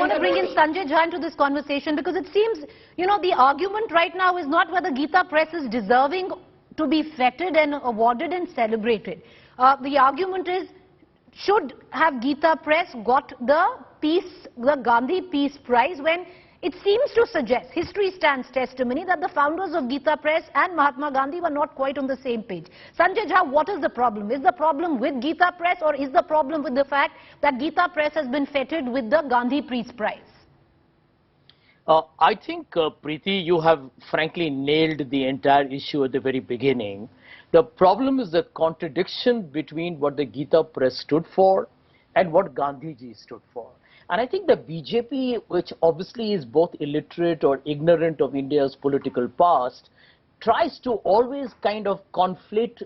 want to bring in Sanjay Jha into this conversation because it seems, the argument right now is not whether Gita Press is deserving to be feted and awarded and celebrated. The argument is, should have Gita Press got the Gandhi Peace Prize, when it seems to suggest, history stands testimony, that the founders of Gita Press and Mahatma Gandhi were not quite on the same page. Sanjay Jha, what is the problem? Is the problem with Gita Press, or is the problem with the fact that Gita Press has been feted with the Gandhi Peace Prize? I think, Preeti, you have frankly nailed the entire issue at the very beginning. The problem is the contradiction between what the Gita Press stood for and what Gandhiji stood for. And I think the BJP, which obviously is both illiterate or ignorant of India's political past, tries to always kind of conflate,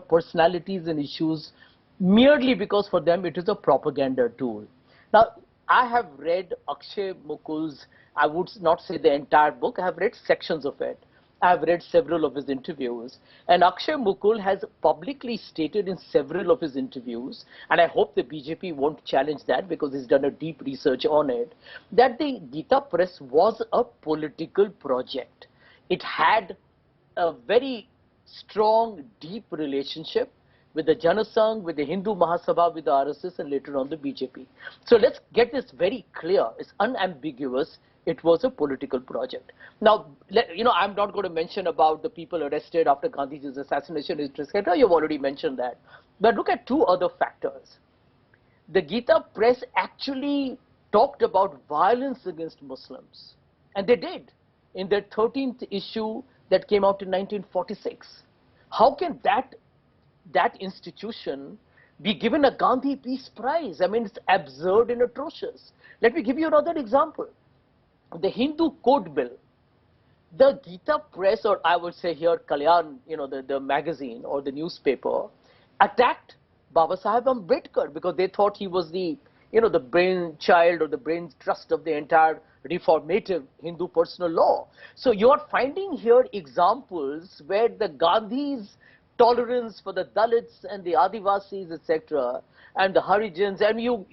personalities and issues merely because for them it is a propaganda tool. Now, I have read Akshay Mukul's, I would not say the entire book, I have read sections of it. I have read several of his interviews, and Akshay Mukul has publicly stated in several of his interviews, and I hope the BJP won't challenge that because he's done a deep research on it, that the Gita Press was a political project. It had a very strong, deep relationship with the Janasangh, with the Hindu Mahasabha, with the RSS, and later on the BJP. So let's get this very clear. It's unambiguous. It was a political project. Now, I'm not going to mention about the people arrested after Gandhiji's assassination, etc. You've already mentioned that. But look at two other factors. The Gita Press actually talked about violence against Muslims. And they did in their 13th issue that came out in 1946. How can that institution be given a Gandhi Peace Prize? I mean, it's absurd and atrocious. Let me give you another example. The Hindu Code Bill, the Gita Press, or I would say here Kalyan, the magazine or the newspaper, attacked Baba Sahib Ambedkar because they thought he was the brainchild or the brain trust of the entire reformative Hindu personal law. So you are finding here examples where the Gandhi's tolerance for the Dalits and the Adivasis, etc., and the Harijans, and you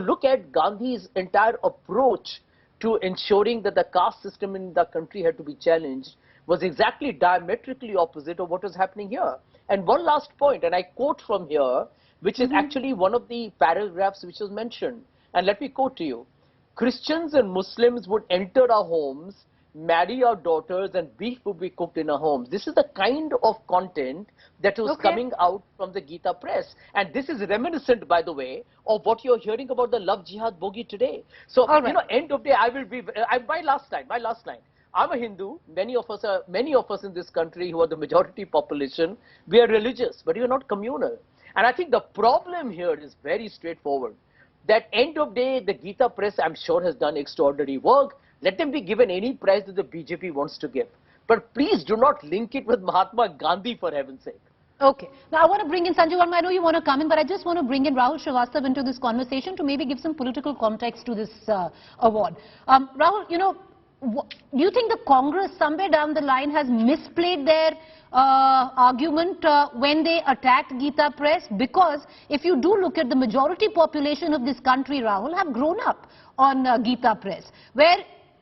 look at Gandhi's entire approach to ensuring that the caste system in the country had to be challenged, was exactly diametrically opposite of what was happening here. And one last point, and I quote from here, which is actually one of the paragraphs which was mentioned. And let me quote to you. Christians and Muslims would enter our homes, marry our daughters, and beef would be cooked in our homes. This is the kind of content that was coming out from the Gita Press. And this is reminiscent, by the way, of what you're hearing about the love jihad bogey today. So, end of day, my last line. I'm a Hindu. Many of us in this country who are the majority population, we are religious, but we are not communal. And I think the problem here is very straightforward. That end of day, the Gita Press, I'm sure, has done extraordinary work. Let them be given any prize that the BJP wants to give. But please do not link it with Mahatma Gandhi, for heaven's sake. Okay. Now, I want to bring in Sanjay Verma. I know you want to come in, but I just want to bring in Rahul Shrivastava into this conversation to maybe give some political context to this award. Rahul, do you think the Congress somewhere down the line has misplayed their argument when they attacked Gita Press? Because if you do look at the majority population of this country, Rahul, have grown up on Gita Press, where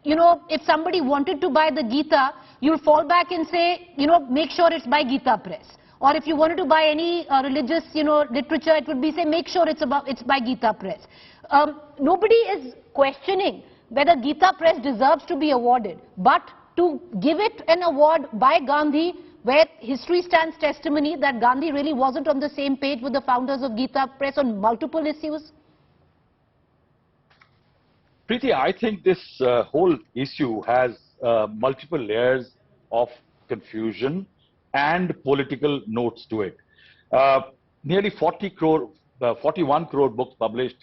if somebody wanted to buy the Gita, you'll fall back and say, make sure it's by Gita Press. Or if you wanted to buy any religious, literature, it would be say, make sure it's by Gita Press. Nobody is questioning whether Gita Press deserves to be awarded, but to give it an award by Gandhi, where history stands testimony that Gandhi really wasn't on the same page with the founders of Gita Press on multiple issues. Preeti, I think this whole issue has multiple layers of confusion and political notes to it. Nearly 41 crore books published,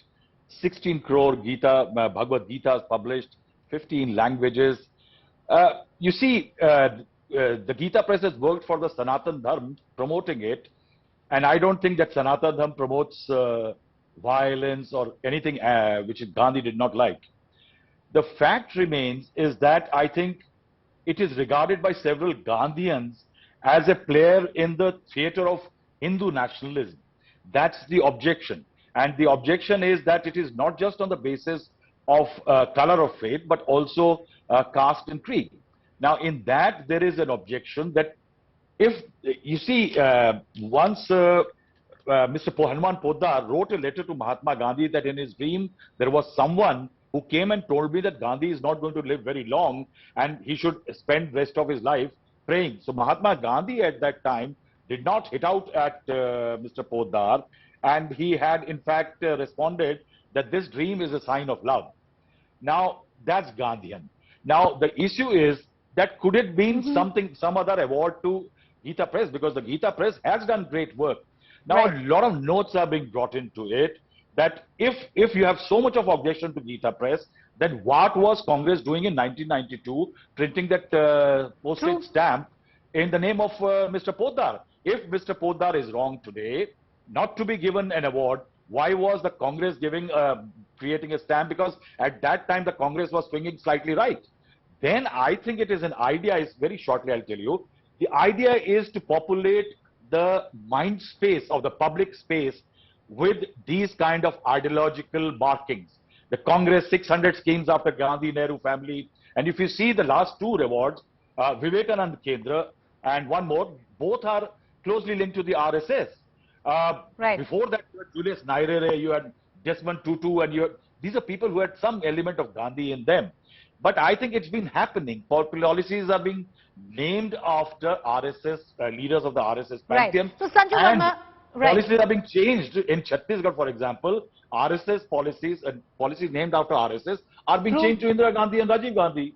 16 crore Bhagavad Gitas published, 15 languages. You see, the Gita Press has worked for the Sanatan Dharma, promoting it, and I don't think that Sanatan Dharma promotes violence or anything which Gandhi did not like. The fact remains is that I think it is regarded by several Gandhians as a player in the theatre of Hindu nationalism. That's the objection. And the objection is that it is not just on the basis of color of faith, but also caste and creed. Now, in that, there is an objection that if you see, once Mr. Hanuman Poddar wrote a letter to Mahatma Gandhi that in his dream there was someone who came and told me that Gandhi is not going to live very long and he should spend the rest of his life praying. So Mahatma Gandhi at that time did not hit out at Mr. Poddar, and he had in fact responded that this dream is a sign of love. Now, that's Gandhian. Now, the issue is that could it be some other award to Gita Press, because the Gita Press has done great work. Now, a lot of notes are being brought into it that if you have so much of objection to Gita Press, then what was Congress doing in 1992, printing that postage stamp in the name of Mr. Poddar? If Mr. Poddar is wrong today, not to be given an award, why was the Congress creating a stamp? Because at that time the Congress was swinging slightly right. Then I think it is an idea, is very shortly I'll tell you, the idea is to populate the mind space of the public space with these kind of ideological markings. The Congress 600 schemes after Gandhi Nehru family, and if you see the last two awards, Vivekanand Kendra and one more, both are closely linked to the RSS. Before that, you had Julius Nyerere, you had Desmond Tutu, and these are people who had some element of Gandhi in them. But I think it's been happening. Policies are being named after RSS, leaders of the RSS pantheon. So Sanjay Verma, policies are being changed in Chhattisgarh, for example. RSS policies and policies named after RSS are being changed to Indira Gandhi and Rajiv Gandhi.